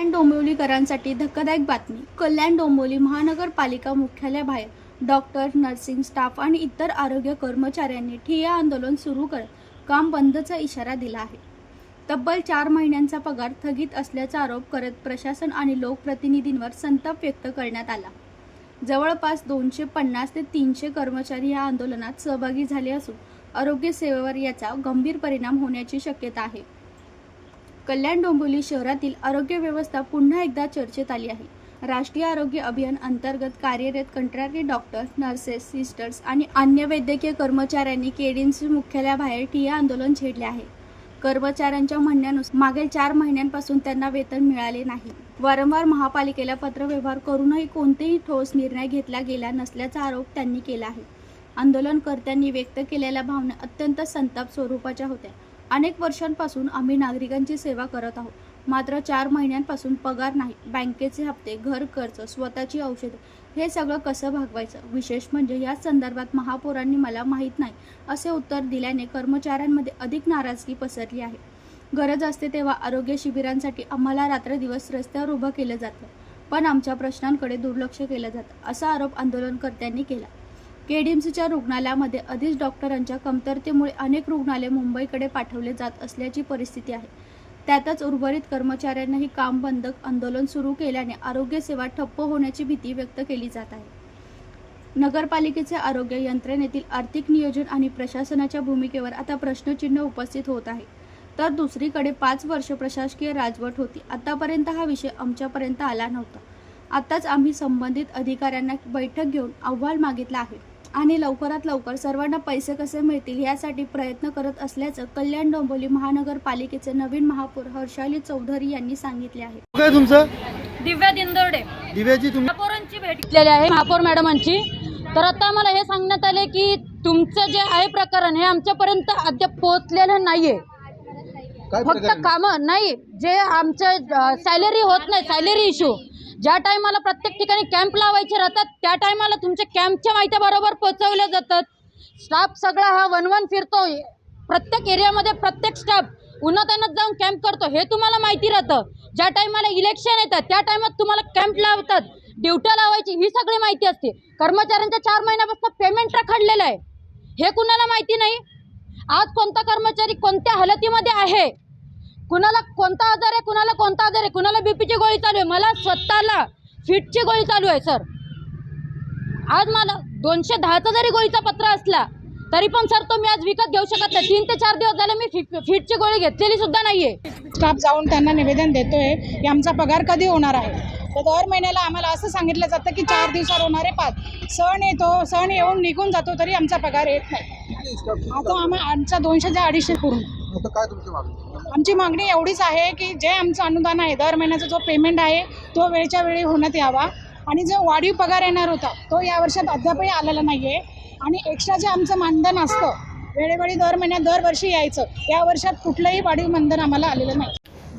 कल्याण डोंबिवलीकरांसाठी धक्कादायक बातमी। कल्याण डोंबिवली महानगरपालिका मुख्यालयाबाहेर डॉक्टर, नर्सिंग स्टाफ आणि इतर आरोग्य कर्मचाऱ्यांनी ठिय्या आंदोलन सुरू करत काम बंदचा इशारा दिला आहे। तब्बल 4 महिन्यांचा पगार थकीत असल्याचा आरोप करत प्रशासन आणि लोकप्रतिनिधींवर संताप व्यक्त करण्यात आला। जवळपास 250 ते 300 कर्मचारी या आंदोलनात सहभागी झाले असून आरोग्य सेवेवर याचा गंभीर परिणाम होण्याची शक्यता आहे। कल्याण डोंबिवली शहरातील आरोग्य व्यवस्था पुन्हा एकदा चर्चेत आली आहे। राष्ट्रीय आरोग्य अभियान अंतर्गत कार्यरत कंत्राटी डॉक्टर, नर्सेस, सिस्टर्स आणि अन्य वैद्यकीय कर्मचाऱ्यांनी केडीएमसी मुख्यालयाबाहेर ठिय्या आंदोलन छेडले आहे। कर्मचाऱ्यांच्या म्हणण्यानुसार मागील 4 महिन्यांपासून त्यांना वेतन मिळाले नाही। वारंवार महापालिकेला पत्रव्यवहार करूनही कोणतेही ठोस निर्णय घेतला गेला नसल्याचा आरोप त्यांनी केला आहे। आंदोलनकर्त्यांनी व्यक्त केलेल्या भावना अत्यंत संताप स्वरूपाच्या होत्या। अनेक वर्षांपासून आम्ही नागरिकांची सेवा करत आहोत, मात्र 4 महिन्यांपासून पगार नाही, बँकेचे हप्ते, घर खर्च, स्वतःची औषधं, हे सगळं कसं भागवायचं? विशेष म्हणजे या संदर्भात महापौरांनी मला माहीत नाही असे उत्तर दिल्याने कर्मचाऱ्यांमध्ये अधिक नाराजगी पसरली आहे। गरज असते तेव्हा आरोग्य शिबिरांसाठी आम्हाला रात्रदिवस रस्त्यावर उभं केलं जातं, पण आमच्या प्रश्नांकडे दुर्लक्ष केलं जातं, असा आरोप आंदोलनकर्त्यांनी केला। केडीएमसीच्या रुग्णालयामध्ये आधीच डॉक्टरांच्या कमतरतेमुळे अनेक रुग्णालय मुंबईकडे पाठवले जात असल्याची परिस्थिती आहे। त्यातच उर्वरित कर्मचाऱ्यांनाही काम बंद आंदोलन सुरू केल्याने आरोग्य सेवा ठप्प होण्याची भीती व्यक्त केली जात आहे। नगरपालिकेचे आरोग्य यंत्रणेतील आर्थिक नियोजन आणि प्रशासनाच्या भूमिकेवर आता प्रश्नचिन्ह उपस्थित होत आहे। तर दुसरीकडे 5 वर्ष प्रशासकीय राजवट होती। आतापर्यंत हा विषय आमच्यापर्यंत आला नव्हता। आताच आम्ही संबंधित अधिकाऱ्यांना बैठक घेऊन अहवाल मागितला आहे आणि लवकरात लवकर सर्वांना पैसे कसे मिळतील यासाठी प्रयत्न करत असल्याचं कल्याण डोंबिवली महानगरपालिकेचे नवीन महापौर हर्षाली चौधरी यांनी सांगितले आहे। काय तुमचं? दिव्या दिंदोडे। दिव्याजी, तुम्ही महापौरांची भेट घेतलेली आहे, महापौर मॅडमांची। तर आता मला हे सांगण्यात आले की तुमचं जे आहे प्रकरण हे आमच्यापर्यंत अद्याप पोहोचलेलं नाहीये। फक्त कामं नाही, जे आमचं सॅलरी होत नाही, सॅलरी इश्यू ज्या टायमाला प्रत्येक ठिकाणी कॅम्प लावायचे राहतात त्या टायमाला तुमच्या कॅम्पच्या माहिती बरोबर पोहोचवल्या जातात। स्टाफ सगळा हा वन फिरतो, प्रत्येक एरियामध्ये प्रत्येक स्टाफ उन्हातान्हात जाऊन कॅम्प करतो, हे तुम्हाला माहिती राहतं। ज्या टायमाला इलेक्शन येतात त्या टायमात तुम्हाला कॅम्प लावतात, ड्युट्या लावायची, ही सगळी माहिती असते। कर्मचाऱ्यांच्या 4 महिन्यापासून पेमेंट रखडलेलं आहे, हे कुणाला माहिती नाही। आज कोणता कर्मचारी कोणत्या हालतीमध्ये आहे, कुणाला कोणता आजार आहे, कुणाला कोणता आजार आहे, कुणाला बीपीची गोळी चालू आहे, मला स्वतःला फिटची गोळी चालू आहे सर। आज मला 210चा जरी गोळीचा पत्रा असला तरी पण सर तो मी आज विकत घेऊ शकत नाही। 3 ते 4 दिवस झाले मी फिटची गोळी घेतलेली सुद्धा नाहीये। स्टाफ जाऊन त्यांना निवेदन देतोय की आमचा पगार कधी होणार आहे। तर दर महिन्याला आम्हाला असं सांगितलं जातं की 4 दिवसावर होणारे 5 सण येतो, सण येऊन निघून जातो तरी आमचा पगार येत नाही। आता आमचा 200 ते 250 पूर्ण। आता काय तुमची मागणी? आमची मागणी एवढीच आहे की जे आमचं अनुदान आहे, दर महिन्याचा जो पेमेंट आहे तो वेळच्या वेळी होण्यात यावा आणि जो वाढीव पगार येणार होता तो या वर्षात अद्यापही आलेला नाही आहे। आणि एक्स्ट्रा जे आमचं मानधन असतं वेळोवेळी दर महिन्यात दरवर्षी यायचं, या वर्षात कुठलंही वाढीव मानधन आम्हाला आलेलं नाही।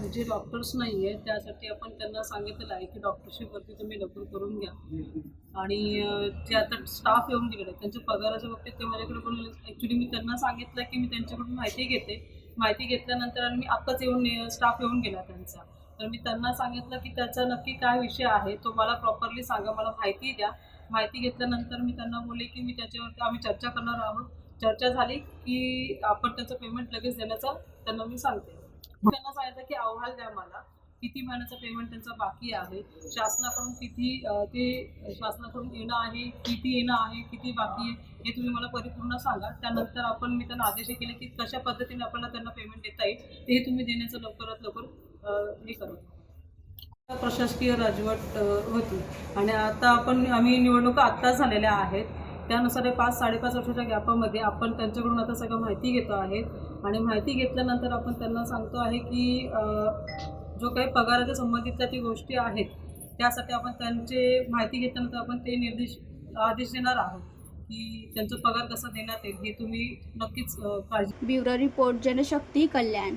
जे डॉक्टर्स नाही आहे त्यासाठी आपण त्यांना सांगितलेलं आहे की डॉक्टरशिपवरती तुम्ही लवकर करून घ्या। आणि जे आता स्टाफ येऊन गेलेले त्यांच्या पगाराच्या बाबतीत ते माझ्याकडे पण ॲक्च्युली मी त्यांना सांगितलं की मी त्यांच्याकडून माहिती घेते। माहिती घेतल्यानंतर आणि मी आत्ताच येऊन स्टाफ येऊन गेला त्यांचा, तर मी त्यांना सांगितलं की त्याचा नक्की काय विषय आहे तो मला प्रॉपरली सांगा, मला माहिती द्या। माहिती घेतल्यानंतर मी त्यांना बोलले की मी त्याच्यावरती आम्ही चर्चा करणार आहोत। चर्चा झाली की आपण त्याचं पेमेंट लगेच देण्याचा त्यांना मी सांगते। त्यांना सांगितलं की अहवाल द्या मला, किती महिन्याचा पेमेंट त्यांचा बाकी आहे, शासनाकडून किती ते शासनाकडून येणं आहे, किती येणं आहे, किती बाकी आहे, हे तुम्ही मला परिपूर्ण सांगा। त्यानंतर आपण मी त्यांना आदेश केले की कशा पद्धतीने आपल्याला त्यांना पेमेंट देता येईल ते तुम्ही देण्याचं लवकरात लवकर हे करा। प्रशासकीय राजवट होती आणि आता आम्ही निवडणुका आत्ताच झालेल्या आहेत, त्यानुसार 5-5.5 वर्षाच्या गॅपामध्ये आपण त्यांच्याकडून आता सगळं माहिती घेतो आहे। आणि माहिती घेतल्यानंतर आपण त्यांना सांगतो आहे की जो काही पगाराच्या संबंधितल्या ती गोष्टी आहेत त्यासाठी आपण त्यांचे माहिती घेतल्यानंतर आपण ते आदेश देणार आहोत की त्यांचा पगार कसा देण्यात येईल हे तुम्ही नक्कीच काळजी। ब्युरो रिपोर्ट, जनशक्ती, कल्याण।